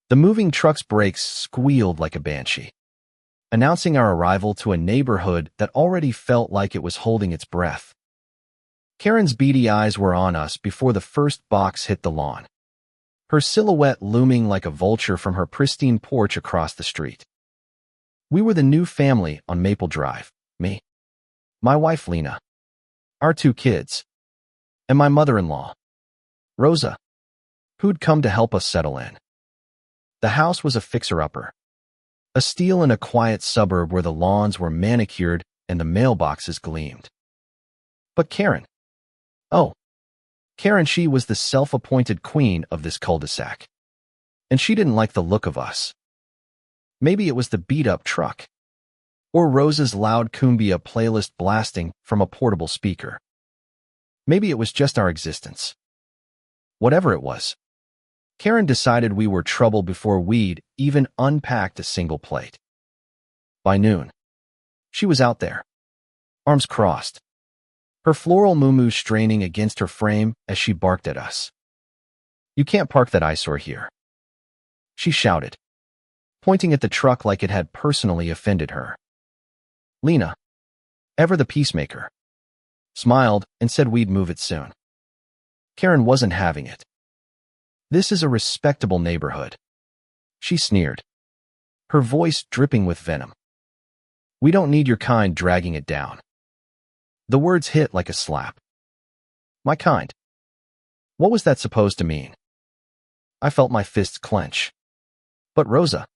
The moving truck's brakes squealed like a banshee, announcing our arrival to a neighborhood that already felt like it was holding its breath. Karen's beady eyes were on us before the first box hit the lawn, her silhouette looming like a vulture from her pristine porch across the street. We were the new family on Maple Drive, me, my wife Lena, our 2 kids, and my mother-in-law, Rosa, who'd come to help us settle in. The house was a fixer-upper, a steal in a quiet suburb where the lawns were manicured and the mailboxes gleamed. But Karen, she was the self-appointed queen of this cul-de-sac, and she didn't like the look of us. Maybe it was the beat-up truck, or Rosa's loud cumbia playlist blasting from a portable speaker. Maybe it was just our existence. Whatever it was, Karen decided we were trouble before we'd even unpacked a single plate. By noon, she was out there, arms crossed, her floral muumuu straining against her frame as she barked at us. "You can't park that eyesore here," she shouted, pointing at the truck like it had personally offended her. Lena, ever the peacemaker, smiled and said we'd move it soon. Karen wasn't having it. "This is a respectable neighborhood," she sneered, her voice dripping with venom. "We don't need your kind dragging it down." The words hit like a slap. My kind. What was that supposed to mean? I felt my fists clench. But Rosa,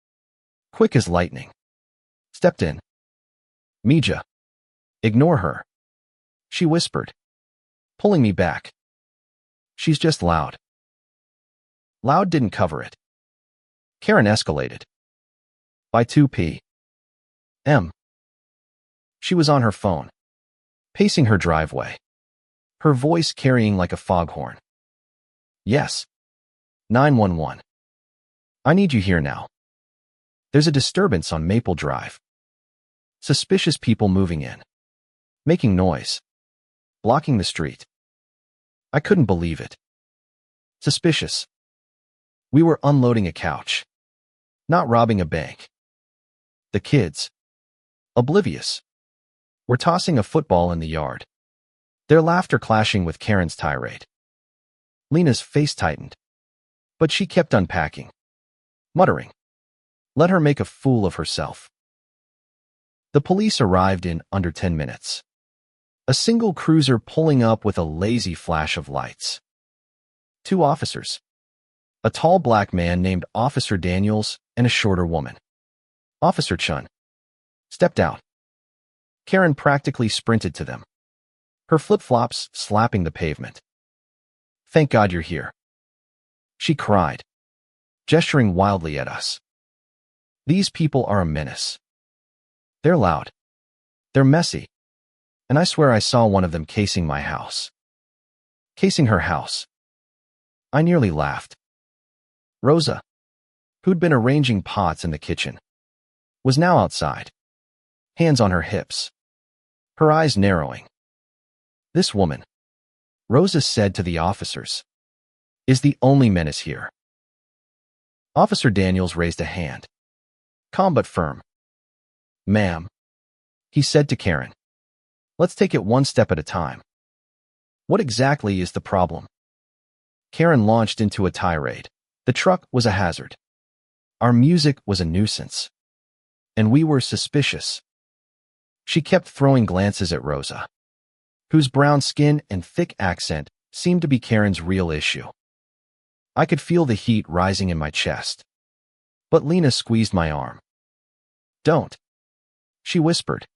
quick as lightning, stepped in. "Mija, ignore her," she whispered, pulling me back. "She's just loud." Loud didn't cover it. Karen escalated. By 2 p.m. She was on her phone, pacing her driveway, her voice carrying like a foghorn. "Yes. 911. I need you here now. There's a disturbance on Maple Drive. Suspicious people moving in, making noise, blocking the street." I couldn't believe it. Suspicious. We were unloading a couch, not robbing a bank. The kids, oblivious, were tossing a football in the yard, their laughter clashing with Karen's tirade. Lena's face tightened, but she kept unpacking, muttering, "Let her make a fool of herself." The police arrived in under 10 minutes, a single cruiser pulling up with a lazy flash of lights. 2 officers, a tall black man named Officer Daniels and a shorter woman, Officer Chun, stepped out. Karen practically sprinted to them, her flip-flops slapping the pavement. "Thank God you're here," she cried, gesturing wildly at us. "These people are a menace. They're loud, they're messy, and I swear I saw one of them casing my house." Casing her house. I nearly laughed. Rosa, who'd been arranging pots in the kitchen, was now outside, hands on her hips, her eyes narrowing. "This woman," Rosa said to the officers, "is the only menace here." Officer Daniels raised a hand, calm but firm. "Ma'am," he said to Karen, "let's take it one step at a time. What exactly is the problem?" Karen launched into a tirade. The truck was a hazard. Our music was a nuisance. And we were suspicious. She kept throwing glances at Rosa, whose brown skin and thick accent seemed to be Karen's real issue. I could feel the heat rising in my chest. But Lena squeezed my arm. "Don't," she whispered.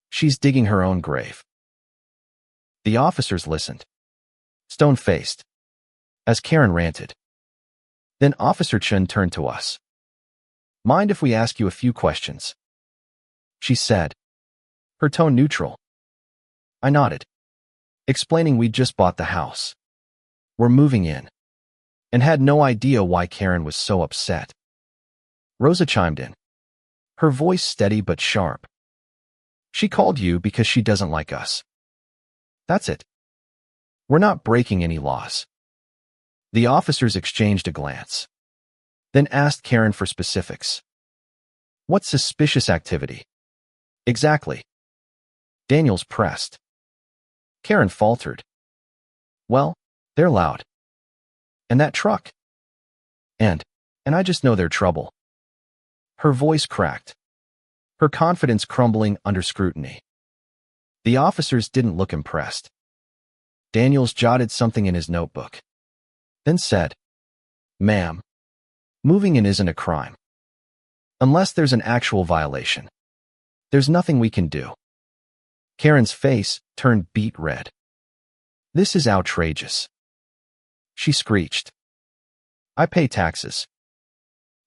"She's digging her own grave." The officers listened, stone-faced, as Karen ranted. Then Officer Chun turned to us. "Mind if we ask you a few questions?" she said, her tone neutral. I nodded, explaining we'd just bought the house. We're moving in, and had no idea why Karen was so upset. Rosa chimed in, her voice steady but sharp. "She called you because she doesn't like us. That's it. We're not breaking any laws." The officers exchanged a glance. then asked Karen for specifics. What suspicious activity? Exactly. Daniels pressed. Karen faltered. Well, they're loud. And that truck. And I just know they're trouble. Her voice cracked, her confidence crumbling under scrutiny. The officers didn't look impressed. Daniels jotted something in his notebook, then said, Ma'am, moving in isn't a crime. Unless there's an actual violation, there's nothing we can do. Karen's face turned beet red. This is outrageous. She screeched. I pay taxes.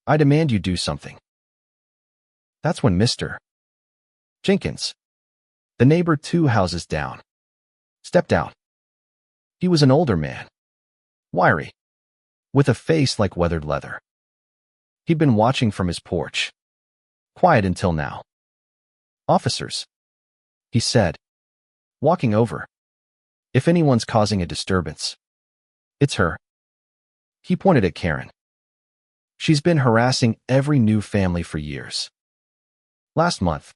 I demand you do something. That's when Mr. Jenkins, the neighbor 2 houses down, stepped out. He was an older man, wiry, with a face like weathered leather. He'd been watching from his porch, quiet until now. Officers, he said, walking over. If anyone's causing a disturbance, it's her. He pointed at Karen. She's been harassing every new family for years. Last month,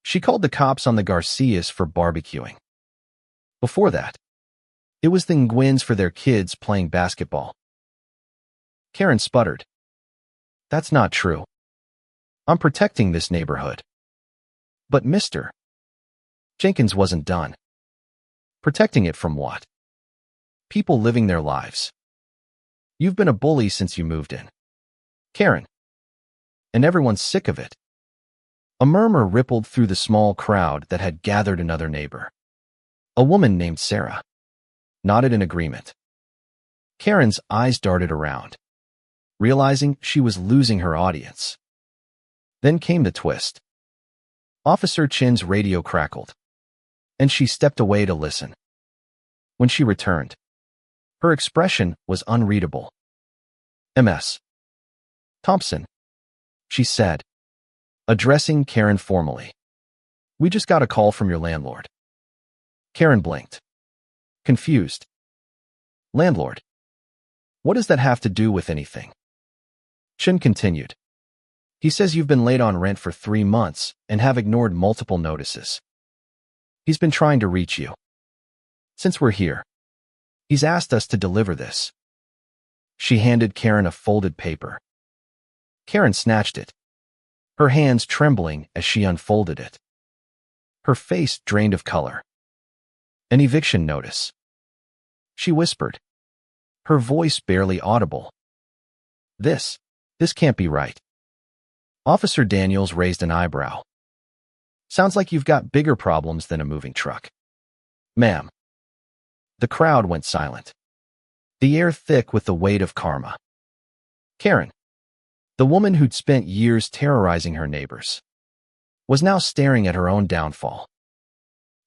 she called the cops on the Garcias for barbecuing. Before that, it was the Nguyen's for their kids playing basketball. Karen sputtered. That's not true. I'm protecting this neighborhood. But Mr. Jenkins wasn't done. Protecting it from what? People living their lives. You've been a bully since you moved in, Karen. And everyone's sick of it. A murmur rippled through the small crowd that had gathered another neighbor. A woman named Sarah nodded in agreement. Karen's eyes darted around, realizing she was losing her audience. Then came the twist. Officer Chin's radio crackled, and she stepped away to listen. When she returned, her expression was unreadable. Ms. Thompson, she said, addressing Karen formally. We just got a call from your landlord. Karen blinked, confused. Landlord? What does that have to do with anything? Chin continued. He says you've been late on rent for 3 months and have ignored multiple notices. He's been trying to reach you. Since we're here, he's asked us to deliver this. She handed Karen a folded paper. Karen snatched it, her hands trembling as she unfolded it. Her face drained of color. An eviction notice. She whispered, her voice barely audible. This can't be right. Officer Daniels raised an eyebrow. Sounds like you've got bigger problems than a moving truck. Ma'am. The crowd went silent, the air thick with the weight of karma. Karen, the woman who'd spent years terrorizing her neighbors, was now staring at her own downfall.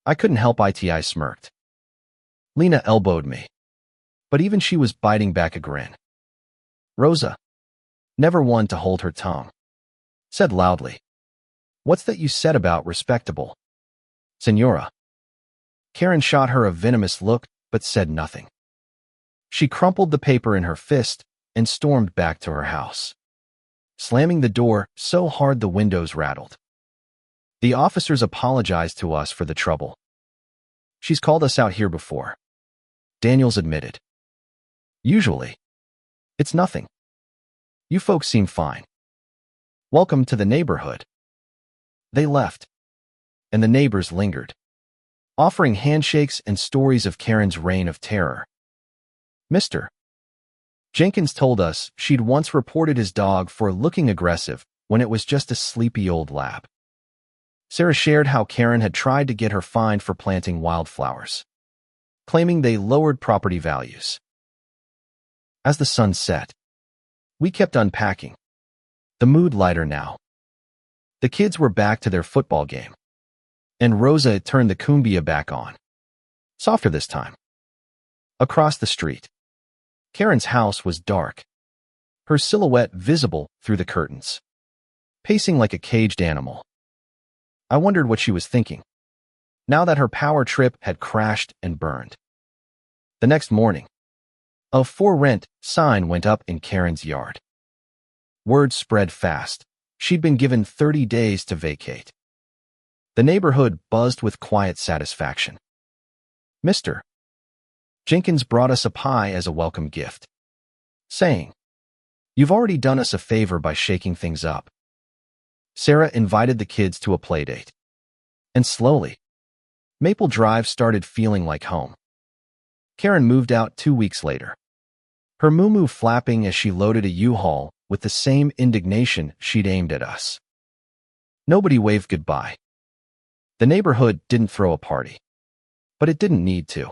I couldn't help it, I smirked. Lena elbowed me, but even she was biting back a grin. Rosa, never one to hold her tongue, said loudly. What's that you said about respectable? Senora. Karen shot her a venomous look, but said nothing. She crumpled the paper in her fist and stormed back to her house, slamming the door so hard the windows rattled. The officers apologized to us for the trouble. She's called us out here before, Daniels admitted. Usually, it's nothing. You folks seem fine. Welcome to the neighborhood. They left, and the neighbors lingered, offering handshakes and stories of Karen's reign of terror. Mr. Jenkins told us she'd once reported his dog for looking aggressive when it was just a sleepy old lab. Sarah shared how Karen had tried to get her fined for planting wildflowers, claiming they lowered property values. As the sun set, we kept unpacking, the mood lighter now. The kids were back to their football game, and Rosa had turned the cumbia back on, softer this time. Across the street, Karen's house was dark, her silhouette visible through the curtains, pacing like a caged animal. I wondered what she was thinking, now that her power trip had crashed and burned. The next morning, a for rent sign went up in Karen's yard. Word spread fast. She'd been given 30 days to vacate. The neighborhood buzzed with quiet satisfaction. Mr. Jenkins brought us a pie as a welcome gift, saying, "You've already done us a favor by shaking things up." Sarah invited the kids to a playdate. And slowly, Maple Drive started feeling like home. Karen moved out 2 weeks later, her moo-moo flapping as she loaded a U-Haul with the same indignation she'd aimed at us. Nobody waved goodbye. The neighborhood didn't throw a party, but it didn't need to.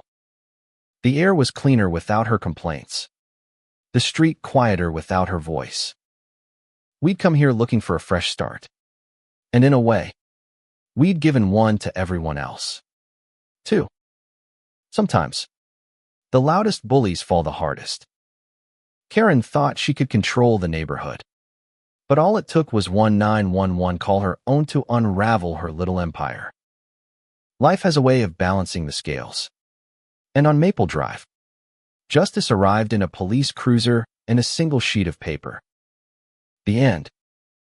The air was cleaner without her complaints. The street quieter without her voice. We'd come here looking for a fresh start. And in a way, we'd given one to everyone else, too. Sometimes, the loudest bullies fall the hardest. Karen thought she could control the neighborhood. But all it took was one 911 call her own to unravel her little empire. Life has a way of balancing the scales. And on Maple Drive, justice arrived in a police cruiser and a single sheet of paper. The end.